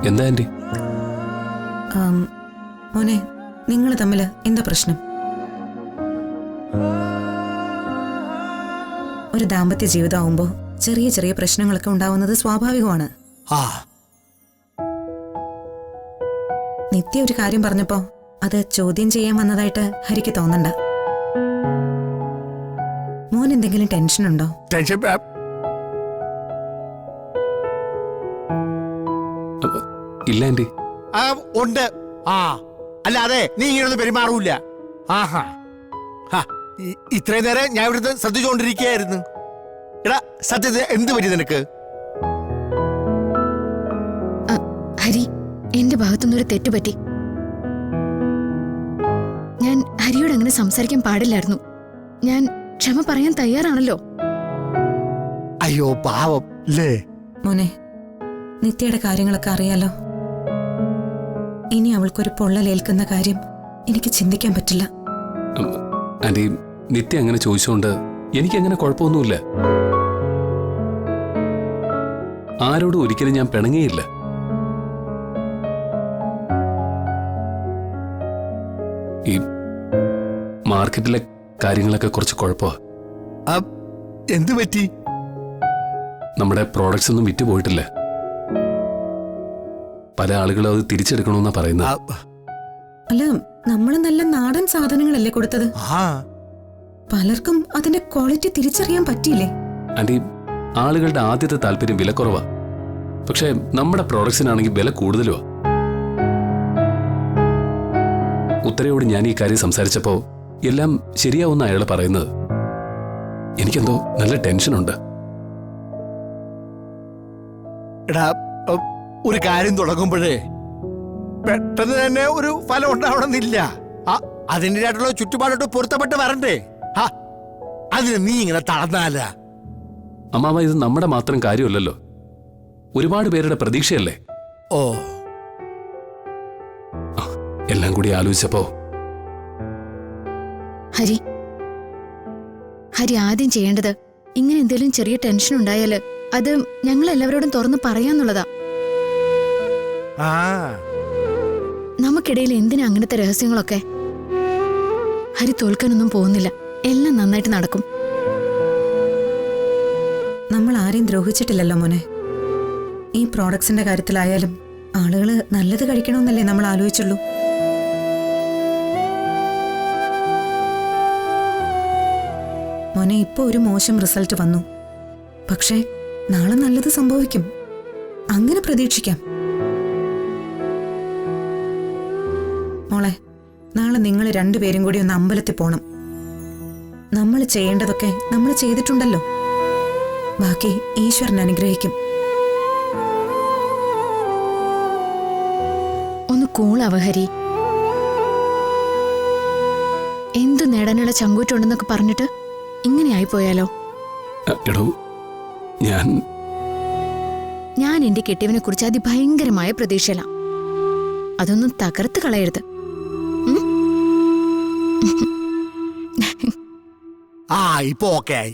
എന്താ ആന്റി? മോനെ, നിങ്ങൾ തമ്മിൽ എന്താ പ്രശ്നം? ഒരു ദാമ്പത്യ ജീവിതമാകുമ്പോ ചെറിയ ചെറിയ പ്രശ്നങ്ങളൊക്കെ ഉണ്ടാവുന്നത് സ്വാഭാവികമാണ്. നിത്യ ഒരു കാര്യം പറഞ്ഞപ്പോ അത് ചോദ്യം ചെയ്യാൻ വന്നതായിട്ട് ഹരിക്ക് തോന്നണ്ട. മോൻ എന്തെങ്കിലും ടെൻഷൻ ഉണ്ടോ? ഇല്ല ആന്റി. ഉണ്ട്. അല്ലാതെ നീ ഇങ്ങനൊന്നും പെരുമാറൂല. ആഹാ, ഇത്രയും നേരം ഞാൻ ഇവിടുത്തെ ശ്രദ്ധിച്ചുകൊണ്ടിരിക്കുകയായിരുന്നു. എടാ സത്യത്തിൽ എന്ത് പറ്റി നിനക്ക്? ഹരി, എന്റെ ഭാഗത്തുനിന്നൊരു തെറ്റുപറ്റി. ഞാൻ ഹരിയോട് അങ്ങനെ സംസാരിക്കാൻ പാടില്ലായിരുന്നു. ഞാൻ ക്ഷമ പറയാൻ തയ്യാറാണല്ലോ. അയ്യോ പാവം അല്ലേ മോനെ, നിത്യയുടെ കാര്യങ്ങളൊക്കെ അറിയാലോ. ഇനി അവൾക്കൊരു പൊള്ളലേൽക്കുന്ന കാര്യം എനിക്ക് ചിന്തിക്കാൻ പറ്റില്ല. ആന്റി, നിത്യ അങ്ങനെ ചോദിച്ചുകൊണ്ട് എനിക്കങ്ങനെ കുഴപ്പമൊന്നുമില്ല. ആരോടും ഒരിക്കലും ഞാൻ പിണങ്ങിയില്ല. ഈ മാർക്കറ്റിലെ കാര്യങ്ങളൊക്കെ കുറച്ച് കുഴപ്പമാ. എന്ത് പറ്റി? നമ്മുടെ പ്രോഡക്ട്സ് ഒന്നും വിറ്റ് പോയിട്ടില്ല. പല ആളുകളും അത് തിരിച്ചെടുക്കണമെന്നാ പറയുന്നത്. അല്ല, നമ്മള് നല്ല നാടൻ സാധനങ്ങളല്ലേ കൊടുത്തത്? പലർക്കും അതിന്റെ ക്വാളിറ്റി തിരിച്ചറിയാൻ പറ്റിയില്ലേ? ആന്റി, ആളുകളുടെ ആദ്യത്തെ താല്പര്യം വിലക്കുറവാ. പക്ഷെ നമ്മുടെ പ്രോഡക്ട്സിനാണെങ്കിൽ വില കൂടുതലുമാ. ഉത്തരയോട് ഞാൻ ഈ കാര്യം സംസാരിച്ചപ്പോ എല്ലാം ശരിയാവുന്ന അയാൾ പറയുന്നത്. എനിക്കെന്തോ നല്ല ടെൻഷനുണ്ട്. എടാ, ഒരു കാര്യം തുടങ്ങുമ്പോഴേ പെട്ടെന്ന് തന്നെ ഒരു ഫലം ഉണ്ടാവണമെന്നില്ല. അതിൻ്റെതായിട്ടുള്ള ചുറ്റുപാടോട്ട് പൊരുത്തപ്പെട്ട് വരണ്ടേ? അതിന് നീ ഇങ്ങനെ തളർന്നാല? അമ്മാവ, ഇത് നമ്മുടെ മാത്രം കാര്യമല്ലല്ലോ, ഒരുപാട് പേരുടെ പ്രതീക്ഷയല്ലേ. ഓ, എല്ലാം കൂടി ആലോചിച്ചപ്പോ ഹരി ആദ്യം ചെയ്യേണ്ടത് ഇങ്ങനെ എന്തെങ്കിലും ചെറിയ ടെൻഷൻ ഉണ്ടായാല് അത് ഞങ്ങൾ എല്ലാവരോടും തുറന്ന് പറയാന്നുള്ളതാ. നമുക്കിടയിൽ എന്തിനാ അങ്ങനത്തെ രഹസ്യങ്ങളൊക്കെ? ഹരി തോൽക്കാനൊന്നും പോകുന്നില്ല. എല്ലാം നന്നായിട്ട് നടക്കും. നമ്മൾ ആരെയും ദ്രോഹിച്ചിട്ടില്ലല്ലോ മോനെ. ഈ പ്രോഡക്ട്സിന്റെ കാര്യത്തിലായാലും ആളുകള് നല്ലത് കഴിക്കണമെന്നല്ലേ നമ്മൾ ആലോചിച്ചുള്ളൂ. മോനെ, ഇപ്പൊ ഒരു മോശം റിസൾട്ട് വന്നു. പക്ഷേ നാളെ നല്ലത് സംഭവിക്കും. അങ്ങനെ പ്രതീക്ഷിക്കാം. മോളെ, നാളെ നിങ്ങൾ രണ്ടുപേരും കൂടി ഒന്ന് അമ്പലത്തിൽ പോണം. നമ്മൾ ചെയ്യേണ്ടതൊക്കെ നമ്മൾ ചെയ്തിട്ടുണ്ടല്ലോ. ബാക്കി ഈശ്വരൻ അനുഗ്രഹിക്കും. ഒന്ന് കൂളാവ ഹരി. എന്തു നേടാനുള്ള ചങ്കൂറ്റുണ്ടെന്നൊക്കെ പറഞ്ഞിട്ട് ഇങ്ങനെ ആയിപ്പോയാലോ? എടോ, ഞാൻ എന്റെ കെട്ടിയവനെ കുറിച്ച് അതിഭയങ്കരമായ പ്രതീക്ഷയില. അതൊന്നും തകർത്ത് കളയരുത്. ഇപ്പൊ ഓക്കെ ആയി.